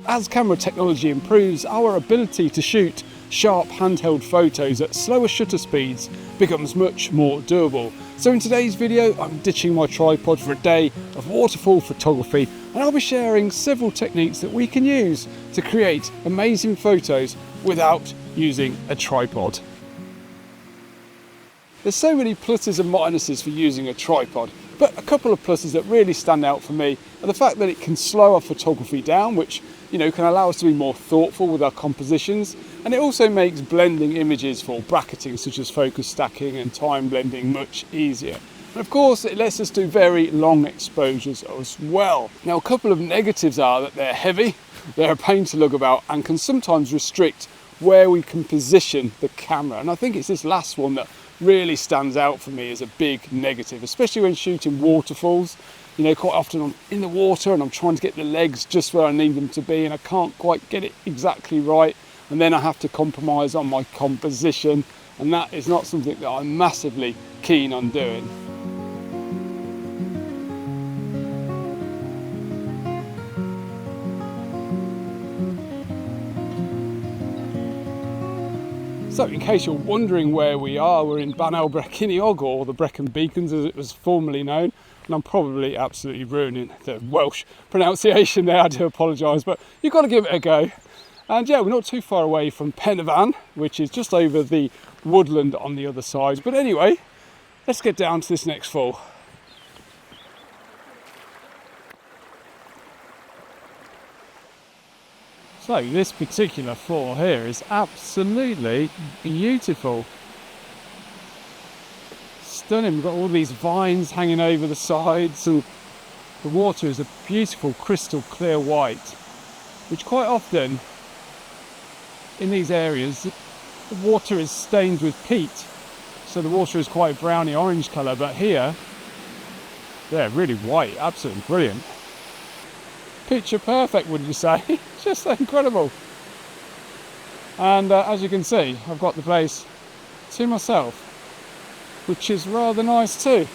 As camera technology improves, our ability to shoot sharp handheld photos at slower shutter speeds becomes much more doable. So in today's video, I'm ditching my tripod for a day of waterfall photography, and I'll be sharing several techniques that we can use to create amazing photos without using a tripod. There's so many pluses and minuses for using a tripod, but a couple of pluses that really stand out for me are the fact that it can slow our photography down, which can allow us to be more thoughtful with our compositions, and it also makes blending images for bracketing such as focus stacking and time blending much easier. And of course it lets us do very long exposures as well. Now a couple of negatives are that they're heavy, they're a pain to lug about, and can sometimes restrict where we can position the camera, and I think it's this last one that really stands out for me as a big negative, especially when shooting waterfalls. Quite often I'm in the water and I'm trying to get the legs just where I need them to be, and I can't quite get it exactly right, and then I have to compromise on my composition, and that is not something that I'm massively keen on doing. So in case you're wondering where we are, we're in Banel Brechinnog, or the Brecon Beacons as it was formerly known, and I'm probably absolutely ruining the Welsh pronunciation there, I do apologise, but you've got to give it a go. And yeah, we're not too far away from Pen y Fan, which is just over the woodland on the other side. But anyway, let's get down to this next fall. So this particular fall here is absolutely beautiful. Stunning. We've got all these vines hanging over the sides, and the water is a beautiful crystal clear white, which quite often in these areas the water is stained with peat, so the water is quite browny orange colour, but here they're really white. Absolutely brilliant. Picture perfect, wouldn't you say? Just incredible. And as you can see, I've got the place to myself, which is rather nice too.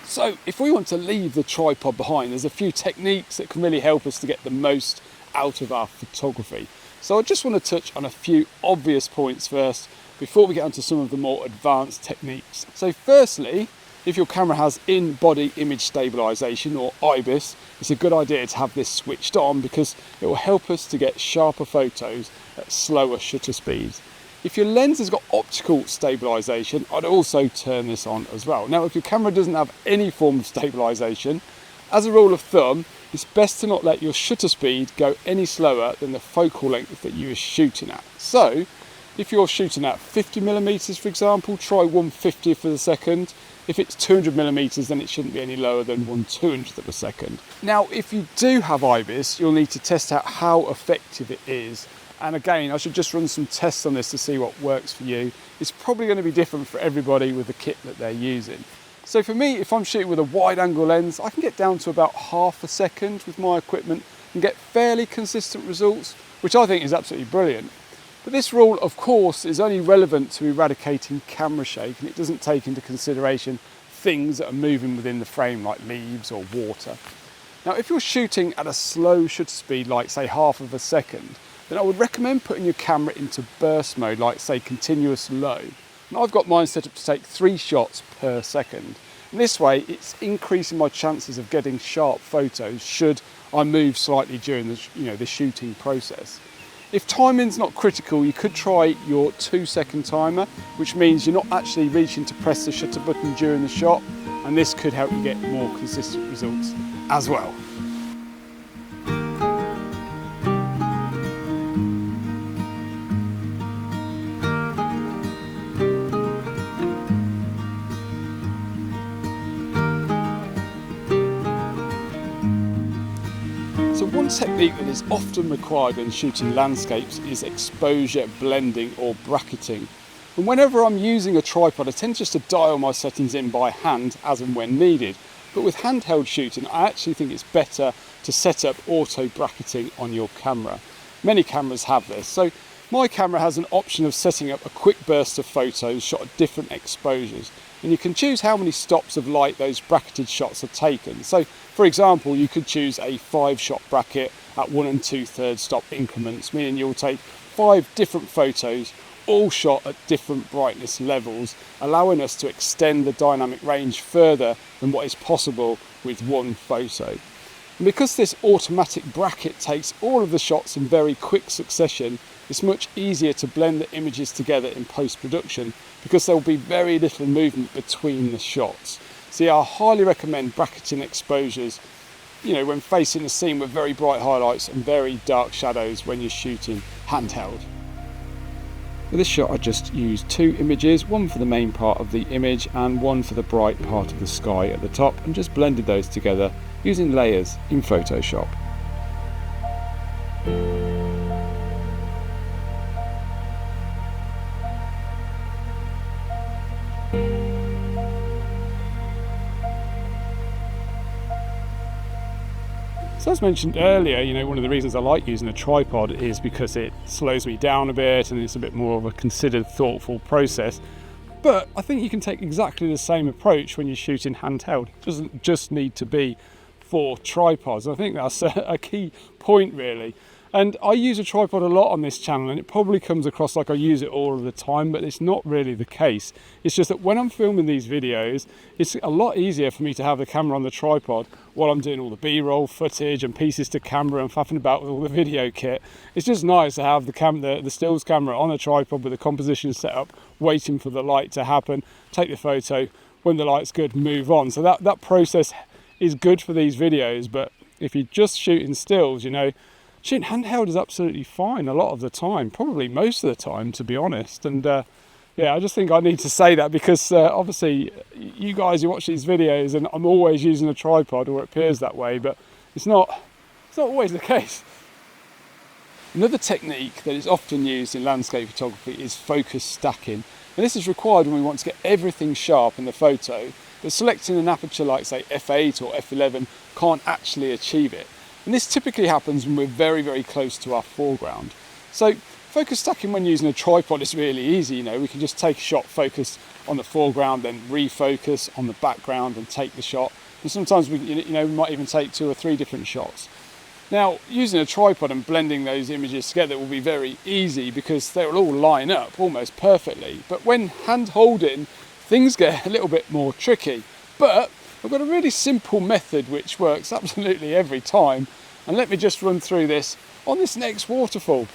So if we want to leave the tripod behind, there's a few techniques that can really help us to get the most out of our photography. So I just want to touch on a few obvious points first before we get onto some of the more advanced techniques. So firstly, if your camera has in-body image stabilization, or IBIS, it's a good idea to have this switched on because it will help us to get sharper photos at slower shutter speeds. If your lens has got optical stabilization, I'd also turn this on as well. Now, if your camera doesn't have any form of stabilization, as a rule of thumb, it's best to not let your shutter speed go any slower than the focal length that you are shooting at. So, if you're shooting at 50mm, for example, try 1/50th of a second. If it's 200mm, then it shouldn't be any lower than 1/200th of a second. Now, if you do have IBIS, you'll need to test out how effective it is. And again, I should just run some tests on this to see what works for you. It's probably going to be different for everybody with the kit that they're using. So for me, if I'm shooting with a wide angle lens, I can get down to about half a second with my equipment and get fairly consistent results, which I think is absolutely brilliant. But this rule, of course, is only relevant to eradicating camera shake, and it doesn't take into consideration things that are moving within the frame like leaves or water. Now, if you're shooting at a slow shutter speed, like say half of a second, then I would recommend putting your camera into burst mode, like say continuous low. And I've got mine set up to take 3 shots per second. And this way, it's increasing my chances of getting sharp photos should I move slightly during the shooting process. If timing's not critical, you could try your 2-second timer, which means you're not actually reaching to press the shutter button during the shot, and this could help you get more consistent results as well. So one technique that is often required when shooting landscapes is exposure blending or bracketing. And whenever I'm using a tripod, I tend just to dial my settings in by hand as and when needed. But with handheld shooting, I actually think it's better to set up auto bracketing on your camera. Many cameras have this. So My camera has an option of setting up a quick burst of photos shot at different exposures, and you can choose how many stops of light those bracketed shots are taken. So for example, you could choose a 5-shot bracket at 1 2/3 stop increments, meaning you'll take 5 different photos all shot at different brightness levels, allowing us to extend the dynamic range further than what is possible with one photo. And because this automatic bracket takes all of the shots in very quick succession, it's much easier to blend the images together in post-production because there will be very little movement between the shots. So yeah, I highly recommend bracketing exposures, when facing a scene with very bright highlights and very dark shadows when you're shooting handheld. For this shot I just used 2 images, one for the main part of the image and one for the bright part of the sky at the top, and just blended those together using layers in Photoshop. So as mentioned earlier, one of the reasons I like using a tripod is because it slows me down a bit and it's a bit more of a considered, thoughtful process. But I think you can take exactly the same approach when you're shooting handheld. It doesn't just need to be for tripods. I think that's a key point really. And I use a tripod a lot on this channel, and it probably comes across like I use it all of the time, but it's not really the case. It's just that when I'm filming these videos, it's a lot easier for me to have the camera on the tripod while I'm doing all the B-roll footage and pieces to camera and faffing about with all the video kit. It's just nice to have the stills camera on a tripod with the composition set up, waiting for the light to happen, take the photo, when the light's good, move on. So that process is good for these videos, but if you're just shooting stills, shooting handheld is absolutely fine a lot of the time, probably most of the time, to be honest. And yeah, I just think I need to say that because obviously you guys who watch these videos, and I'm always using a tripod, or it appears that way, but it's not always the case. Another technique that is often used in landscape photography is focus stacking, and this is required when we want to get everything sharp in the photo, but selecting an aperture like say f8 or f11 can't actually achieve it. And this typically happens when we're very, very close to our foreground. So focus stacking when using a tripod is really easy. We can just take a shot, focus on the foreground, then refocus on the background and take the shot. And sometimes we might even take 2 or 3 different shots. Now, using a tripod and blending those images together will be very easy because they will all line up almost perfectly. But when hand holding, things get a little bit more tricky. But I've got a really simple method which works absolutely every time, and let me just run through this on this next waterfall.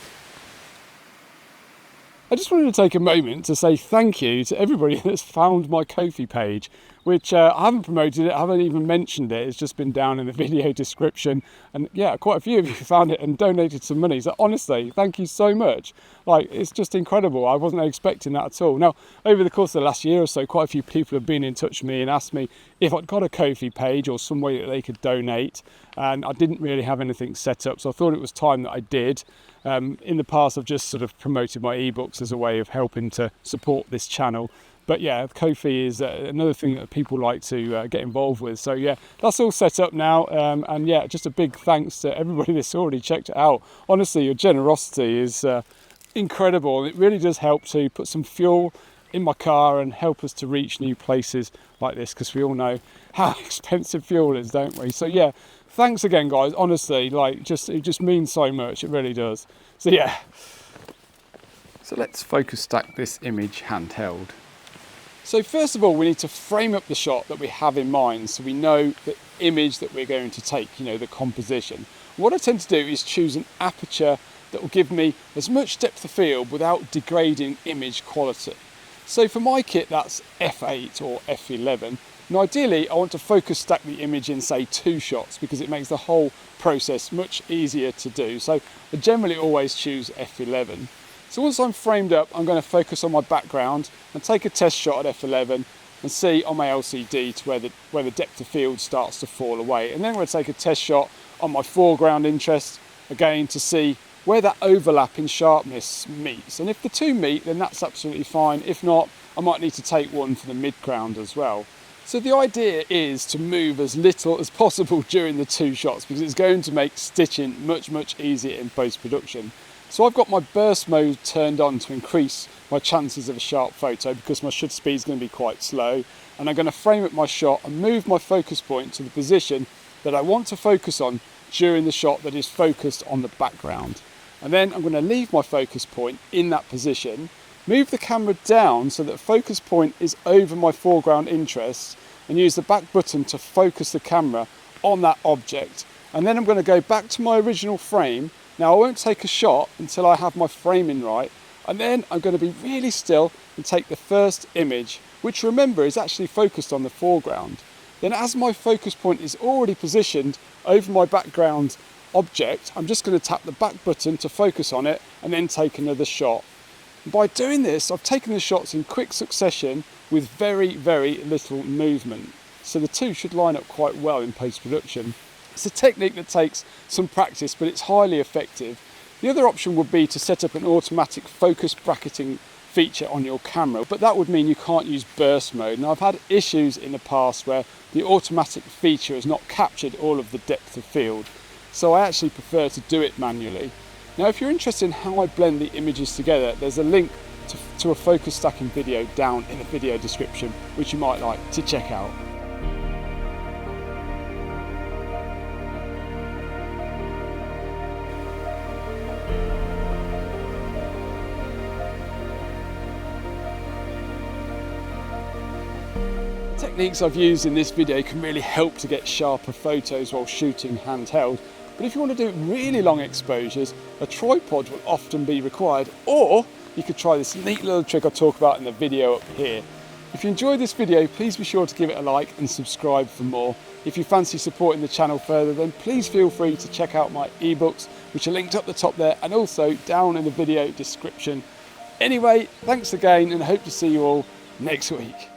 I just wanted to take a moment to say thank you to everybody that's found my Ko-fi page, which I haven't promoted it, I haven't even mentioned it, it's just been down in the video description, and yeah, quite a few of you found it and donated some money, so honestly, thank you so much. It's just incredible, I wasn't expecting that at all. Now, over the course of the last year or so, quite a few people have been in touch with me and asked me if I'd got a Ko-fi page or some way that they could donate, and I didn't really have anything set up, so I thought it was time that I did. In the past, I've just sort of promoted my ebooks as a way of helping to support this channel. But yeah, Ko-fi is another thing that people like to get involved with. So yeah, that's all set up now. And yeah, just a big thanks to everybody that's already checked it out. Honestly, your generosity is incredible. It really does help to put some fuel in my car and help us to reach new places like this, because we all know how expensive fuel is, don't we? So yeah, thanks again, guys. Honestly, it just means so much. It really does. So yeah. So let's focus stack this image handheld. So first of all, we need to frame up the shot that we have in mind so we know the image that we're going to take, the composition. What I tend to do is choose an aperture that will give me as much depth of field without degrading image quality. So for my kit, that's f8 or f11. And ideally, I want to focus stack the image in, say, 2 shots because it makes the whole process much easier to do. So I generally always choose f11. So once I'm framed up, I'm going to focus on my background and take a test shot at f11 and see on my LCD to where the depth of field starts to fall away. And then I'm going to take a test shot on my foreground interest, again, to see where that overlap in sharpness meets. And if the two meet, then that's absolutely fine. If not, I might need to take one for the midground as well. So the idea is to move as little as possible during the 2 shots because it's going to make stitching much, much easier in post-production. So I've got my burst mode turned on to increase my chances of a sharp photo because my shutter speed is going to be quite slow, and I'm going to frame up my shot and move my focus point to the position that I want to focus on during the shot that is focused on the background. And then I'm going to leave my focus point in that position, move the camera down so that focus point is over my foreground interests, and use the back button to focus the camera on that object. And then I'm going to go back to my original frame. Now I won't take a shot until I have my framing right, and then I'm going to be really still and take the first image, which remember is actually focused on the foreground. Then as my focus point is already positioned over my background object, I'm just going to tap the back button to focus on it and then take another shot. And by doing this, I've taken the shots in quick succession with very, very little movement. So the two should line up quite well in post-production. It's a technique that takes some practice, but it's highly effective. The other option would be to set up an automatic focus bracketing feature on your camera, but that would mean you can't use burst mode. And I've had issues in the past where the automatic feature has not captured all of the depth of field. So I actually prefer to do it manually. Now, if you're interested in how I blend the images together, there's a link to a focus stacking video down in the video description, which you might like to check out. Techniques I've used in this video can really help to get sharper photos while shooting handheld, but if you want to do really long exposures, a tripod will often be required, or you could try this neat little trick I talk about in the video up here. If you enjoyed this video, please be sure to give it a like and subscribe for more. If you fancy supporting the channel further, then please feel free to check out my ebooks, which are linked up the top there and also down in the video description. Anyway, thanks again, and I hope to see you all next week.